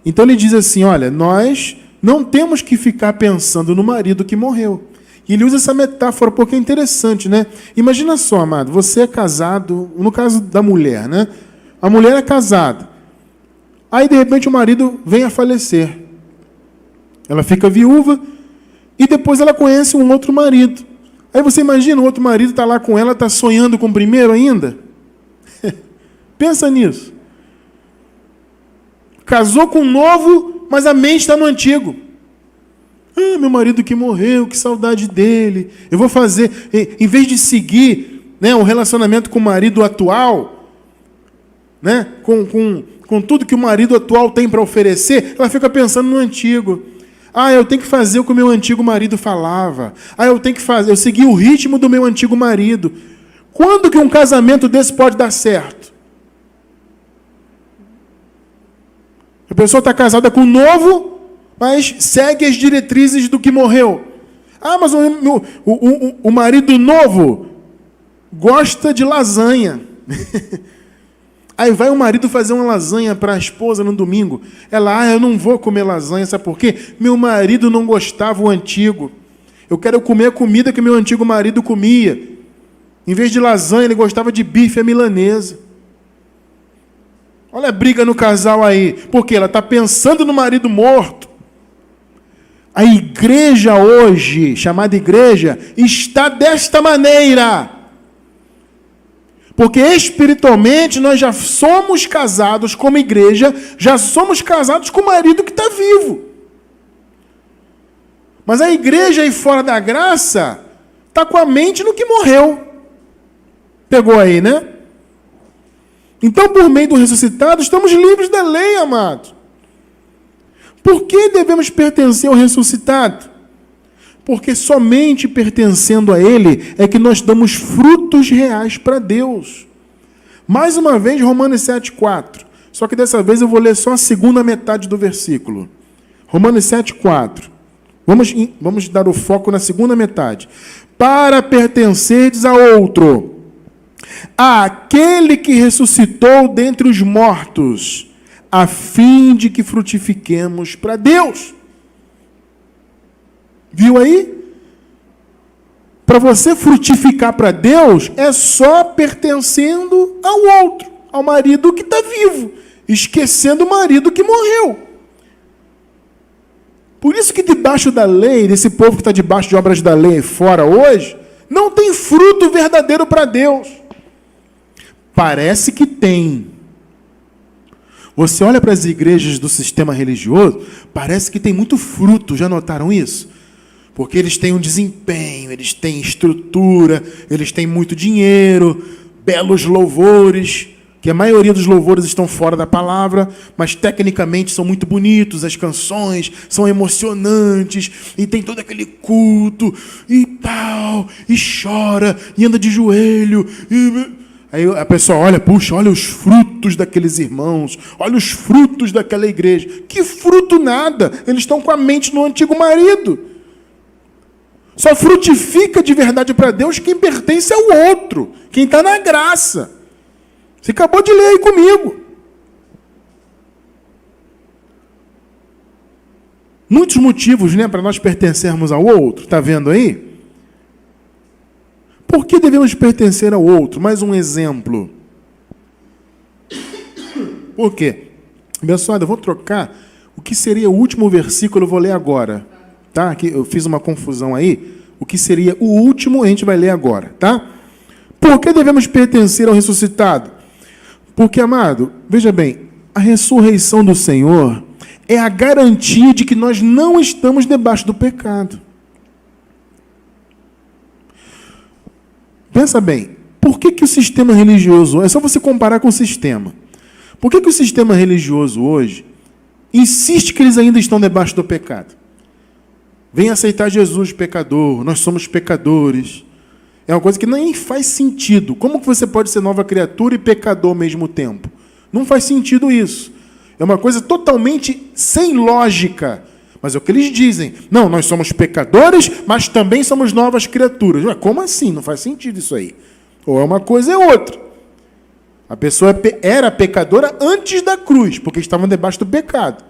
Então ele diz assim, olha, nós não temos que ficar pensando no marido que morreu. E ele usa essa metáfora porque é interessante, né? Imagina só, amado, você é casado, no caso da mulher, né? A mulher é casada. Aí, de repente, o marido vem a falecer. Ela fica viúva e depois ela conhece um outro marido. Aí você imagina, o outro marido está lá com ela, está sonhando com o primeiro ainda? Pensa nisso. Casou com um novo, mas a mente está no antigo. Ah, meu marido que morreu, que saudade dele. Eu vou fazer, em vez de seguir, né, um relacionamento com o marido atual, né, com tudo que o marido atual tem para oferecer, ela fica pensando no antigo. Ah, eu tenho que fazer o que o meu antigo marido falava. Ah, eu segui o ritmo do meu antigo marido. Quando que um casamento desse pode dar certo? A pessoa está casada com um novo, mas segue as diretrizes do que morreu. Ah, mas o marido novo gosta de lasanha. Aí vai o marido fazer uma lasanha para a esposa no domingo. Ela, eu não vou comer lasanha, sabe por quê? Meu marido não gostava, o antigo. Eu quero comer a comida que meu antigo marido comia. Em vez de lasanha, ele gostava de bife à milanesa. Olha a briga no casal aí. Porque ela está pensando no marido morto. A igreja hoje, chamada igreja, está desta maneira. Porque espiritualmente nós já somos casados como igreja, já somos casados com o marido que está vivo. Mas a igreja aí fora da graça está com a mente no que morreu. Pegou aí, né? Então, por meio do ressuscitado, estamos livres da lei, amados. Por que devemos pertencer ao ressuscitado? Porque somente pertencendo a Ele é que nós damos frutos reais para Deus. Mais uma vez, Romanos 7,4. Só que dessa vez eu vou ler só a segunda metade do versículo. Romanos 7,4. Vamos dar o foco na segunda metade. Para pertencerdes a outro, àquele que ressuscitou dentre os mortos, a fim de que frutifiquemos para Deus. Viu aí? Para você frutificar para Deus, é só pertencendo ao outro, ao marido que está vivo, esquecendo o marido que morreu. Por isso que debaixo da lei, desse povo que está debaixo de obras da lei fora hoje, não tem fruto verdadeiro para Deus. Parece que tem. Você olha para as igrejas do sistema religioso, parece que tem muito fruto, já notaram isso? Porque eles têm um desempenho, eles têm estrutura, eles têm muito dinheiro, belos louvores, que a maioria dos louvores estão fora da palavra, mas tecnicamente são muito bonitos, as canções são emocionantes, e tem todo aquele culto, e tal, e chora, e anda de joelho, Aí a pessoa olha, puxa, olha os frutos daqueles irmãos, olha os frutos daquela igreja. Que fruto nada, eles estão com a mente no antigo marido. Só frutifica de verdade para Deus quem pertence ao outro, quem está na graça. Você acabou de ler aí comigo. Muitos motivos, né, para nós pertencermos ao outro, está vendo aí? Por que devemos pertencer ao outro? Mais um exemplo. Por quê? Abençoado, eu vou trocar o que seria o último versículo, eu vou ler agora. Tá? Aqui eu fiz uma confusão aí. O que seria o último, a gente vai ler agora. Tá? Por que devemos pertencer ao ressuscitado? Porque, amado, veja bem, a ressurreição do Senhor é a garantia de que nós não estamos debaixo do pecado. Pensa bem, por que o sistema religioso, é só você comparar com o sistema, por que o sistema religioso hoje insiste que eles ainda estão debaixo do pecado? Vem aceitar Jesus pecador, nós somos pecadores. É uma coisa que nem faz sentido. Como que você pode ser nova criatura e pecador ao mesmo tempo? Não faz sentido isso. É uma coisa totalmente sem lógica. Mas é o que eles dizem. Não, nós somos pecadores, mas também somos novas criaturas. Ué, como assim? Não faz sentido isso aí. Ou é uma coisa ou é outra. A pessoa era pecadora antes da cruz, porque estavam debaixo do pecado.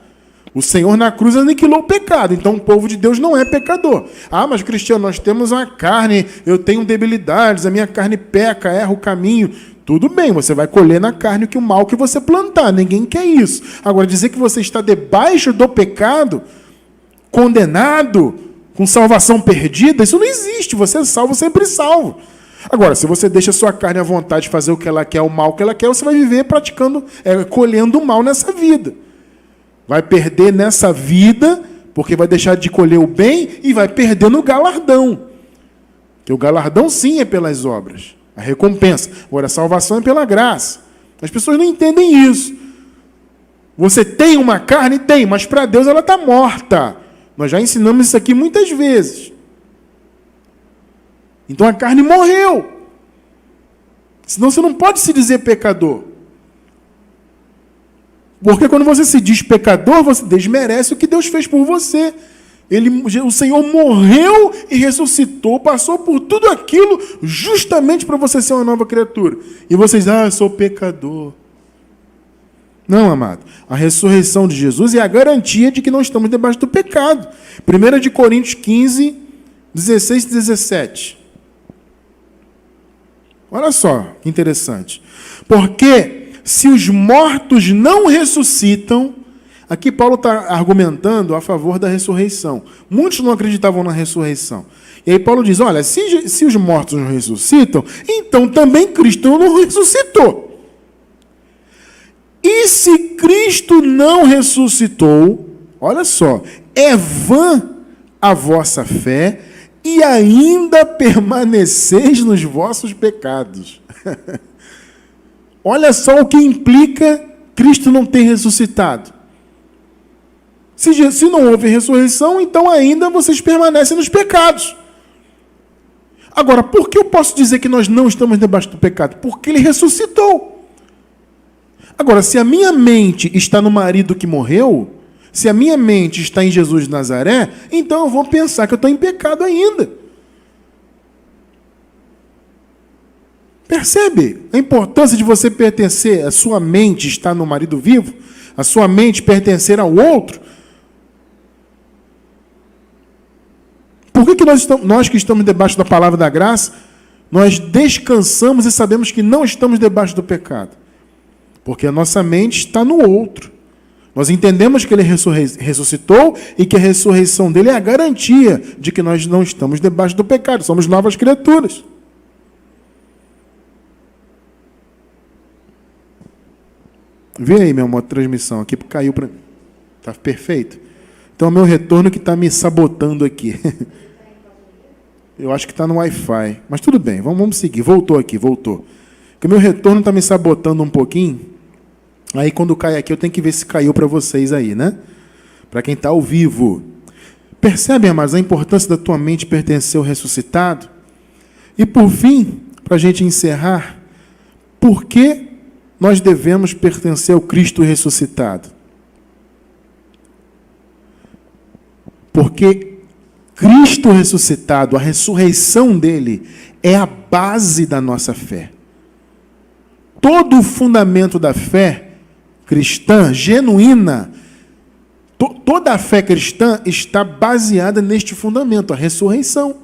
O Senhor na cruz aniquilou o pecado, então o povo de Deus não é pecador. Ah, mas Cristiano, nós temos uma carne, eu tenho debilidades, a minha carne peca, erra o caminho. Tudo bem, você vai colher na carne o mal que você plantar, ninguém quer isso. Agora, dizer que você está debaixo do pecado, condenado, com salvação perdida, isso não existe, você é salvo, sempre salvo. Agora, se você deixa a sua carne à vontade de fazer o que ela quer, o mal que ela quer, você vai viver praticando, colhendo o mal nessa vida. Vai perder nessa vida, porque vai deixar de colher o bem e vai perder no galardão. Porque o galardão, sim, é pelas obras. A recompensa. Agora, a salvação é pela graça. As pessoas não entendem isso. Você tem uma carne? Tem, mas para Deus ela está morta. Nós já ensinamos isso aqui muitas vezes. Então a carne morreu. Senão você não pode se dizer pecador. Porque quando você se diz pecador, você desmerece o que Deus fez por você. O Senhor morreu e ressuscitou, passou por tudo aquilo justamente para você ser uma nova criatura. E vocês, eu sou pecador. Não, amado. A ressurreição de Jesus é a garantia de que não estamos debaixo do pecado. 1 Coríntios 15, 16 e 17. Olha só, que interessante. Porque se os mortos não ressuscitam, aqui Paulo está argumentando a favor da ressurreição. Muitos não acreditavam na ressurreição. E aí Paulo diz, olha, se os mortos não ressuscitam, então também Cristo não ressuscitou. E se Cristo não ressuscitou, olha só, é vã a vossa fé e ainda permaneceis nos vossos pecados. Olha só o que implica Cristo não ter ressuscitado. Se não houve ressurreição, então ainda vocês permanecem nos pecados. Agora, por que eu posso dizer que nós não estamos debaixo do pecado? Porque ele ressuscitou. Agora, se a minha mente está no marido que morreu, se a minha mente está em Jesus de Nazaré, então eu vou pensar que eu estou em pecado ainda. Percebe a importância de você pertencer, a sua mente estar no marido vivo, a sua mente pertencer ao outro? Por que nós que estamos debaixo da palavra da graça, nós descansamos e sabemos que não estamos debaixo do pecado? Porque a nossa mente está no outro. Nós entendemos que ele ressuscitou e que a ressurreição dele é a garantia de que nós não estamos debaixo do pecado, somos novas criaturas. Vê aí, meu amor, a transmissão aqui, caiu para mim. Está perfeito? Então, é o meu retorno que está me sabotando aqui. Eu acho que está no Wi-Fi. Mas tudo bem, vamos seguir. Voltou aqui, voltou. Porque o meu retorno está me sabotando um pouquinho. Aí, quando cai aqui, eu tenho que ver se caiu para vocês aí, né? Para quem está ao vivo. Percebem, amados, a importância da tua mente pertencer ao ressuscitado? E, por fim, para a gente encerrar, por que nós devemos pertencer ao Cristo ressuscitado? Porque Cristo ressuscitado, a ressurreição dele, é a base da nossa fé. Todo o fundamento da fé cristã, genuína, toda a fé cristã está baseada neste fundamento, a ressurreição.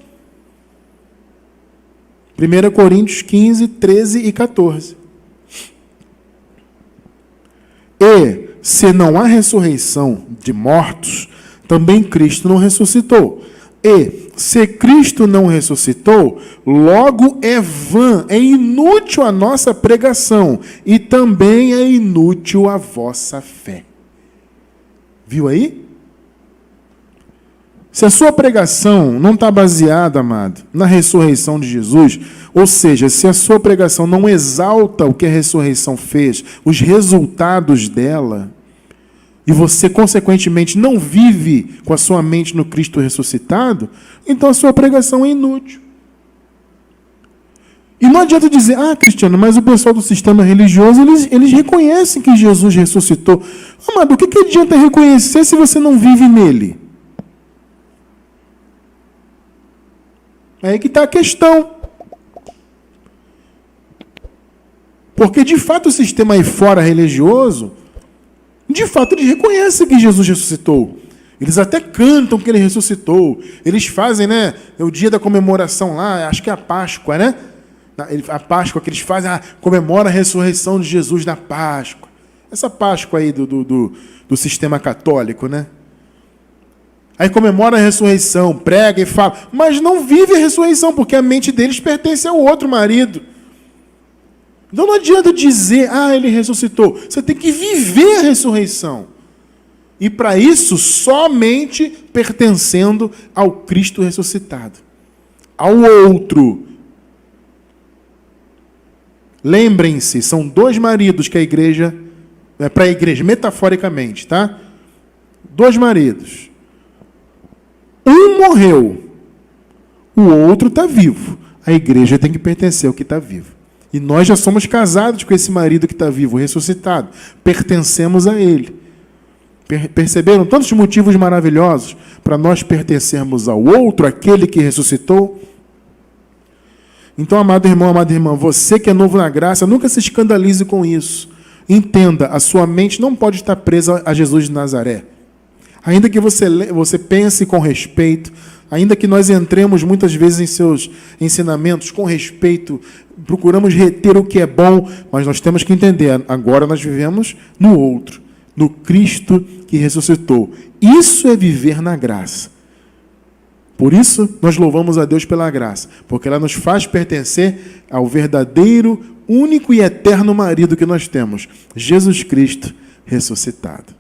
1 Coríntios 15, 13 e 14. E, se não há ressurreição de mortos, também Cristo não ressuscitou. E, se Cristo não ressuscitou, logo é vã, é inútil a nossa pregação, e também é inútil a vossa fé. Viu aí? Se a sua pregação não está baseada, amado, na ressurreição de Jesus, ou seja, se a sua pregação não exalta o que a ressurreição fez, os resultados dela, e você, consequentemente, não vive com a sua mente no Cristo ressuscitado, então a sua pregação é inútil. E não adianta dizer, Cristiano, mas o pessoal do sistema religioso, eles reconhecem que Jesus ressuscitou. Amado, o que adianta reconhecer se você não vive nele? É aí que está a questão. Porque, de fato, o sistema aí fora religioso, de fato, eles reconhecem que Jesus ressuscitou. Eles até cantam que ele ressuscitou. Eles fazem, né, o dia da comemoração lá, acho que é a Páscoa, né? A Páscoa que eles fazem, comemora a ressurreição de Jesus na Páscoa. Essa Páscoa aí do sistema católico, né? Aí comemora a ressurreição, prega e fala, mas não vive a ressurreição, porque a mente deles pertence ao outro marido. Então não adianta dizer, ele ressuscitou. Você tem que viver a ressurreição. E para isso, somente pertencendo ao Cristo ressuscitado. Ao outro. Lembrem-se, são 2 maridos que a igreja, para a igreja, metaforicamente, tá? 2 maridos. Um morreu, o outro está vivo. A igreja tem que pertencer ao que está vivo. E nós já somos casados com esse marido que está vivo, ressuscitado. Pertencemos a ele. Perceberam tantos motivos maravilhosos para nós pertencermos ao outro, aquele que ressuscitou? Então, amado irmão, amada irmã, você que é novo na graça, nunca se escandalize com isso. Entenda, a sua mente não pode estar presa a Jesus de Nazaré. Ainda que você pense com respeito, ainda que nós entremos muitas vezes em seus ensinamentos com respeito, procuramos reter o que é bom, mas nós temos que entender, agora nós vivemos no outro, no Cristo que ressuscitou. Isso é viver na graça. Por isso, nós louvamos a Deus pela graça, porque ela nos faz pertencer ao verdadeiro, único e eterno marido que nós temos, Jesus Cristo ressuscitado.